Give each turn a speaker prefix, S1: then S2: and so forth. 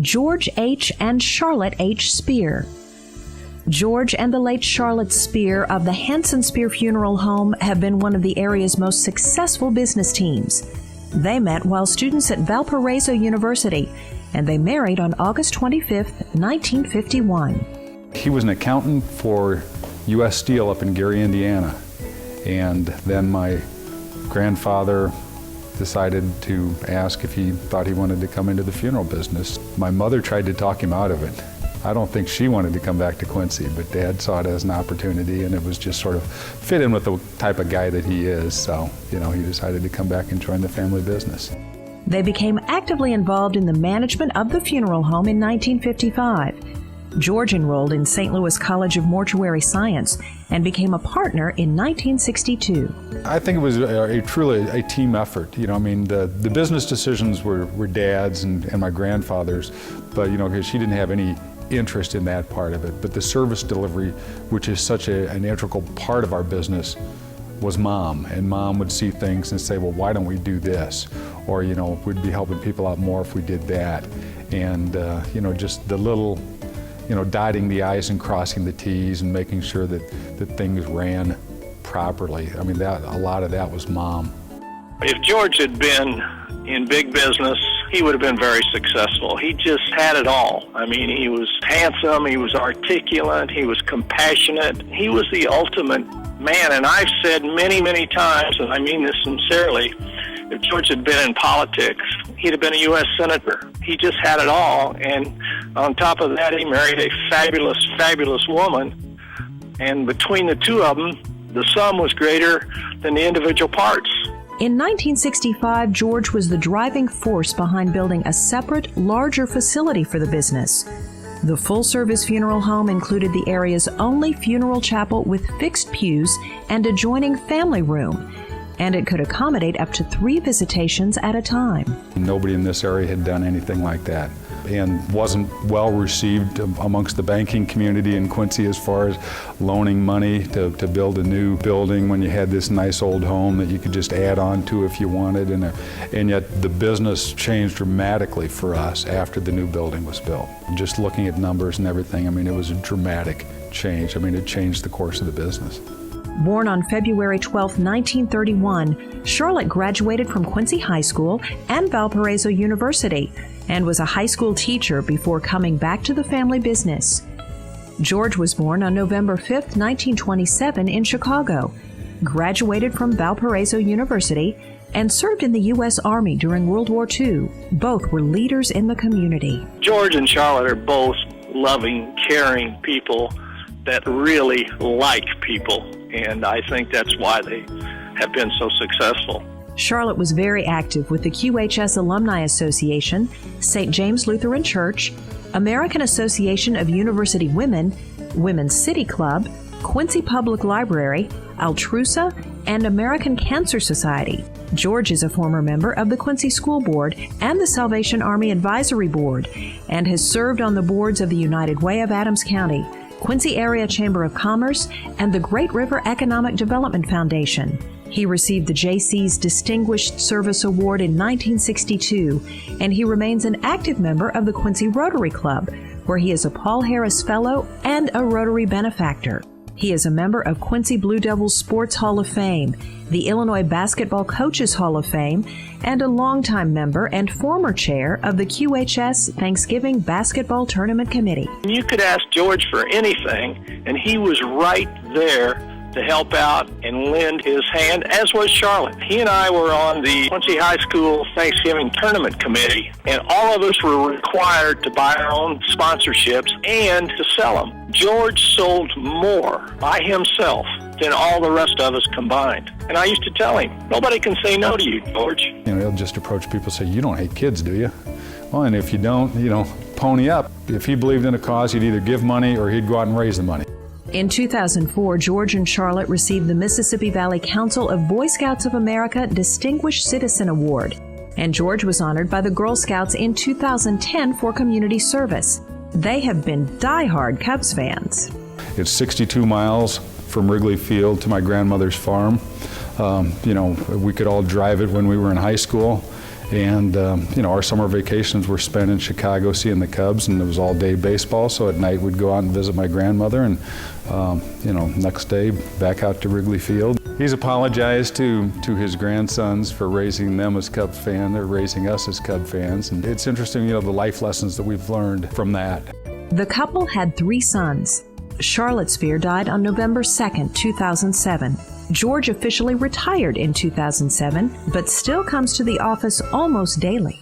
S1: George H. and Charlotte H. Spear. George and the late Charlotte Spear of the Hansen Spear Funeral Home have been one of the area's most successful business teams. They met while students at Valparaiso University, and they married on August 25, 1951.
S2: He was an accountant for U.S. Steel up in Gary, Indiana. And then my grandfather decided to ask if he thought he wanted to come into the funeral business. My mother tried to talk him out of it. I don't think she wanted to come back to Quincy, but Dad saw it as an opportunity, and it was just sort of fit in with the type of guy that he is. So, he decided to come back and join the family business.
S1: They became actively involved in the management of the funeral home in 1955. George enrolled in St. Louis College of Mortuary Science and became a partner in 1962.
S2: I think it was truly a team effort. The business decisions were Dad's and my grandfather's, but because she didn't have any interest in that part of it. But the service delivery, which is such an integral part of our business, was Mom. And Mom would see things and say, well, why don't we do this? Or, we'd be helping people out more if we did that. And, just the little, dotting the I's and crossing the T's and making sure that things ran properly. A lot of that was Mom.
S3: If George had been in big business, he would have been very successful. He just had it all. He was handsome, he was articulate, he was compassionate. He was the ultimate man, and I've said many, many times, and I mean this sincerely, if George had been in politics, he'd have been a U.S. Senator. He just had it all, and on top of that, he married a fabulous, fabulous woman, and between the two of them, the sum was greater than the individual parts.
S1: In 1965, George was the driving force behind building a separate, larger facility for the business. The full-service funeral home included the area's only funeral chapel with fixed pews and adjoining family room, and it could accommodate up to 3 visitations at a time.
S2: Nobody in this area had done anything like that, and wasn't well received amongst the banking community in Quincy as far as loaning money to build a new building when you had this nice old home that you could just add on to if you wanted. And yet the business changed dramatically for us after the new building was built. Just looking at numbers and everything, it was a dramatic change. It changed the course of the business.
S1: Born on February 12, 1931, Charlotte graduated from Quincy High School and Valparaiso University and was a high school teacher before coming back to the family business. George was born on November 5, 1927 in Chicago, graduated from Valparaiso University, and served in the U.S. Army during World War II. Both were leaders in the community.
S3: George and Charlotte are both loving, caring people that really like people, and I think that's why they have been so successful.
S1: Charlotte was very active with the QHS Alumni Association, St. James Lutheran Church, American Association of University Women, Women's City Club, Quincy Public Library, Altrusa, and American Cancer Society. George is a former member of the Quincy School Board and the Salvation Army Advisory Board, and has served on the boards of the United Way of Adams County, Quincy Area Chamber of Commerce, and the Great River Economic Development Foundation. He received the JC's Distinguished Service Award in 1962, and he remains an active member of the Quincy Rotary Club, where he is a Paul Harris Fellow and a Rotary benefactor. He is a member of Quincy Blue Devils Sports Hall of Fame, the Illinois Basketball Coaches Hall of Fame, and a longtime member and former chair of the QHS Thanksgiving Basketball Tournament Committee.
S3: You could ask George for anything, and he was right there to help out and lend his hand, as was Charlotte. He and I were on the Quincy High School Thanksgiving Tournament Committee, and all of us were required to buy our own sponsorships and to sell them. George sold more by himself than all the rest of us combined. And I used to tell him, nobody can say no to you, George.
S2: He'll just approach people and say, you don't hate kids, do you? Well, and if you don't, pony up. If he believed in a cause, he'd either give money or he'd go out and raise the money.
S1: In 2004, George and Charlotte received the Mississippi Valley Council of Boy Scouts of America Distinguished Citizen Award, and George was honored by the Girl Scouts in 2010 for community service. They have been diehard Cubs fans.
S2: It's 62 miles from Wrigley Field to my grandmother's farm. We could all drive it when we were in high school, And, our summer vacations were spent in Chicago seeing the Cubs, and it was all day baseball. So at night we'd go out and visit my grandmother, and, next day back out to Wrigley Field. He's apologized to his grandsons for raising them as Cub fans, or raising us as Cub fans. And it's interesting, the life lessons that we've learned from that.
S1: The couple had 3 sons. Charlotte Spear died on November 2nd, 2007. George officially retired in 2007, but still comes to the office almost daily.